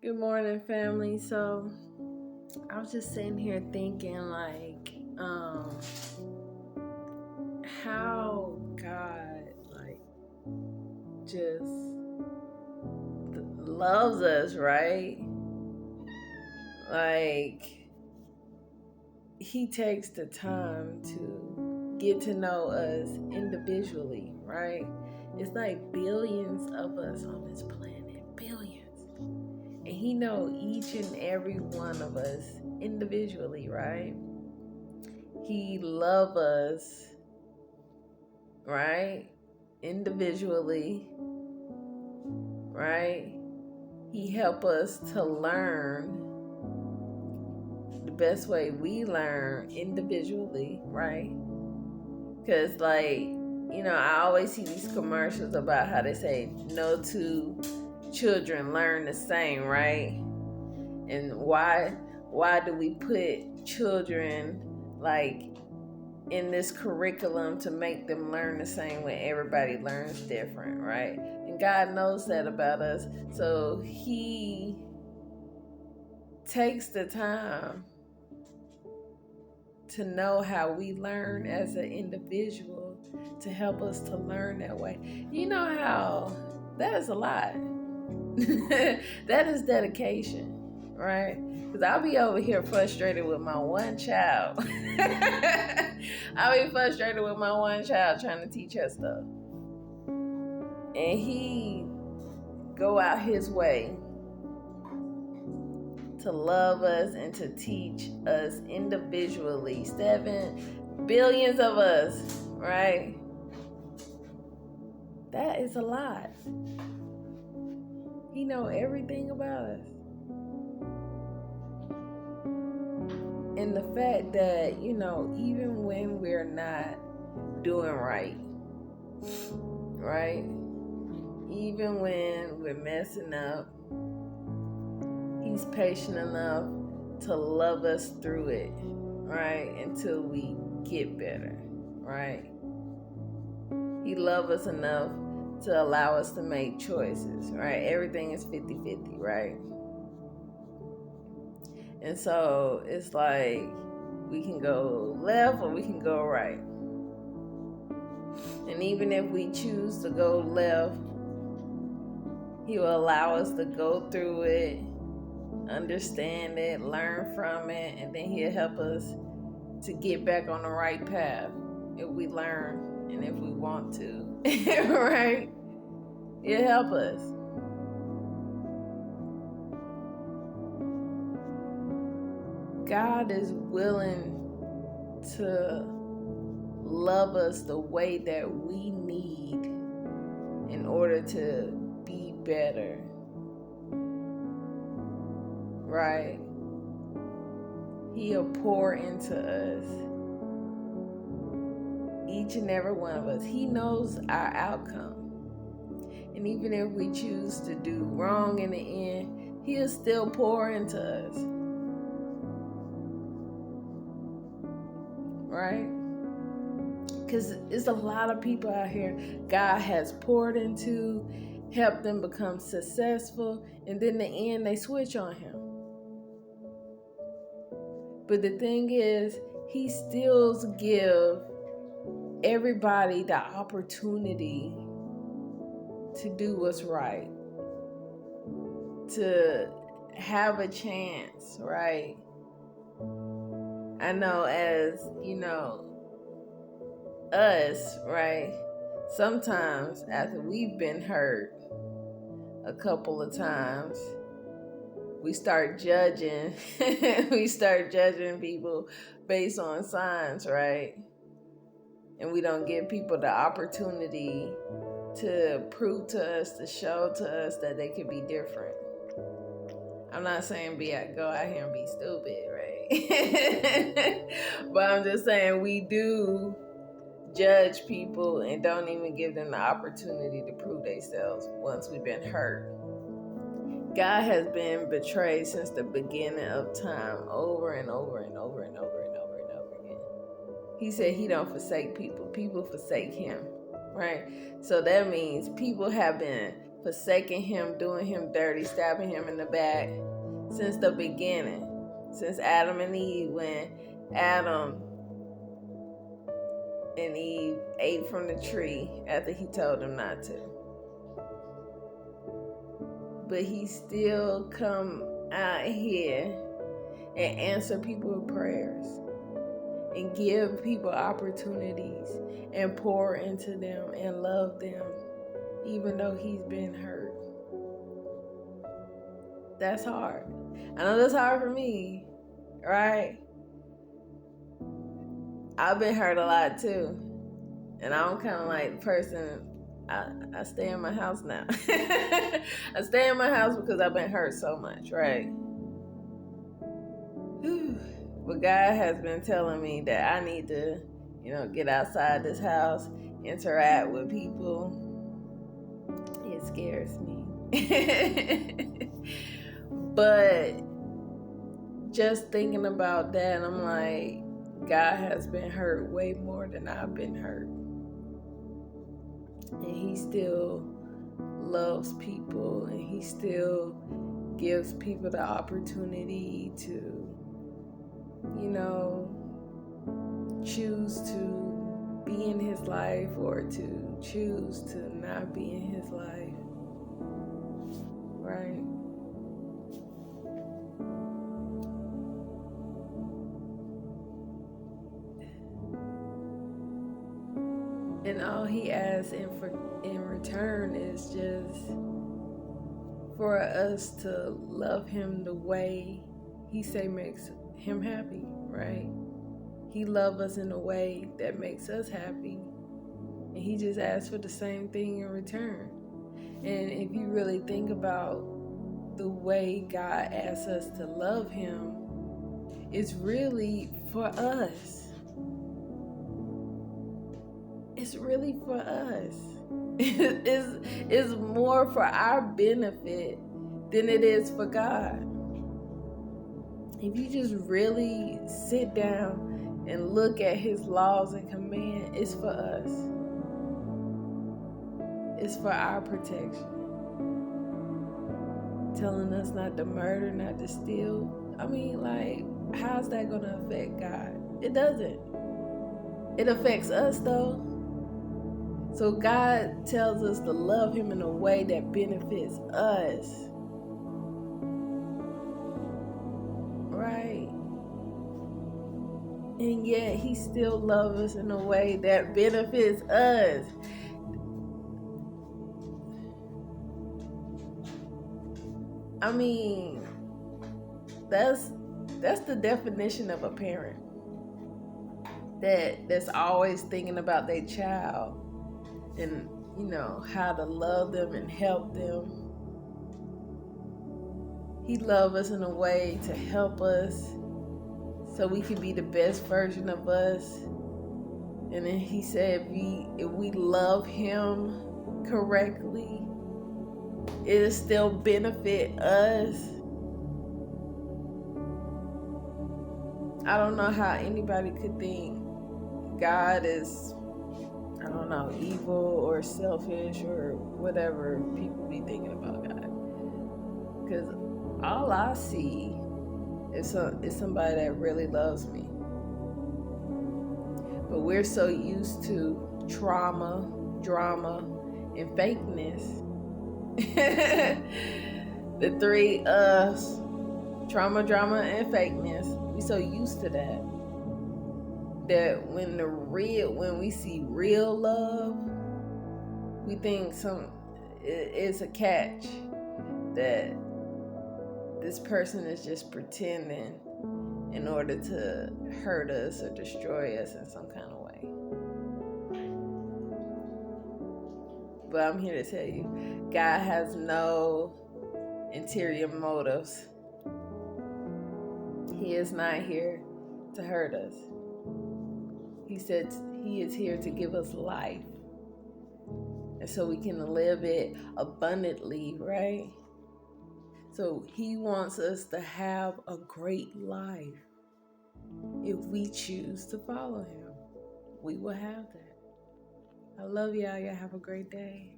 Good morning, family. So I was just sitting here thinking, how God, just loves us, right? Like, He takes the time to get to know us individually, right? It's like billions of us on this planet, billions. And He knows each and every one of us individually, right? He loves us, right? Individually, right? He help us to learn the best way we learn individually, right? Because, I always see these commercials about how they say no two children learn the same, right? And why do we put children like in this curriculum to make them learn the same way? Everybody learns different, right? And God knows that about us. So He takes the time to know how we learn as an individual to help us to learn that way. You know how that is a lot. That is dedication, right? Because I'll be over here frustrated with my one child. I'll be frustrated with my one child trying to teach her stuff. And he go out his way to love us and to teach us individually. 7 billions of us, right? That is a lot. He know everything about us. And the fact that, even when we're not doing right, even when we're messing up, He's patient enough to love us through it, right? Until we get better, right? He loves us enough to allow us to make choices, right? Everything is 50-50, right? And so it's like we can go left or we can go right. And even if we choose to go left, He will allow us to go through it, understand it, learn from it, and then He'll help us to get back on the right path if we learn and if we want to. Right? He'll help us. God is willing to love us the way that we need in order to be better. Right? He'll pour into us. Each and every one of us. He knows our outcome. And even if we choose to do wrong in the end, He'll still pour into us. Right? Because there's a lot of people out here God has poured into, helped them become successful, and then in the end they switch on Him. But the thing is, He still gives everybody the opportunity to do what's right, to have a chance, right? I know, as us, right? Sometimes after we've been hurt a couple of times, we start judging. We start judging people based on signs, right? And we don't give people the opportunity to prove to us, to show to us that they could be different. I'm not saying go out here and be stupid, right? But I'm just saying we do judge people and don't even give them the opportunity to prove themselves once we've been hurt. God has been betrayed since the beginning of time, over and over and over and over and over and over again. He said He don't forsake people. People forsake Him, right? So that means people have been forsaking him, doing him dirty, stabbing him in the back since the beginning, since Adam and Eve, when Adam and Eve ate from the tree after he told them not to. But he still come out here and answer people's prayers and give people opportunities and pour into them and love them, even though he's been hurt. That's hard. I know that's hard for me, right? I've been hurt a lot too. And I'm kind of like the person, I stay in my house now. I stay in my house because I've been hurt so much, right? But God has been telling me that I need to, get outside this house, interact with people. It scares me. But just thinking about that, I'm like, God has been hurt way more than I've been hurt. And he still loves people, and he still gives people the opportunity to, choose to be in his life or to choose to not be in his life. Right? And all he asks in return is just for us to love him the way he say makes him happy, right? He loves us in a way that makes us happy. And he just asks for the same thing in return. And if you really think about the way God asks us to love him, it's really for us. It's really for us. It's more for our benefit than it is for God. If you just really sit down and look at his laws and commands, it's for us. It's for our protection. Telling us not to murder, not to steal. I mean, how's that going to affect God? It doesn't. It affects us, though. So God tells us to love him in a way that benefits us. Right? And yet he still loves us in a way that benefits us. I mean, that's the definition of a parent. That's always thinking about their child and, how to love them and help them. He loves us in a way to help us so we can be the best version of us. And then he said if we love him correctly, it'll still benefit us. I don't know how anybody could think God is, evil or selfish or whatever people be thinking about God. Because all I see is somebody that really loves me. But we're so used to trauma, drama, and fakeness. The three us, trauma, drama, and fakeness. We so used to that when we see real love, we think it's a catch that this person is just pretending in order to hurt us or destroy us in some kind of way. But I'm here to tell you, God has no interior motives. He is not here to hurt us. He said he is here to give us life. And so we can live it abundantly, right? So he wants us to have a great life. If we choose to follow him, we will have that. I love y'all. Y'all have a great day.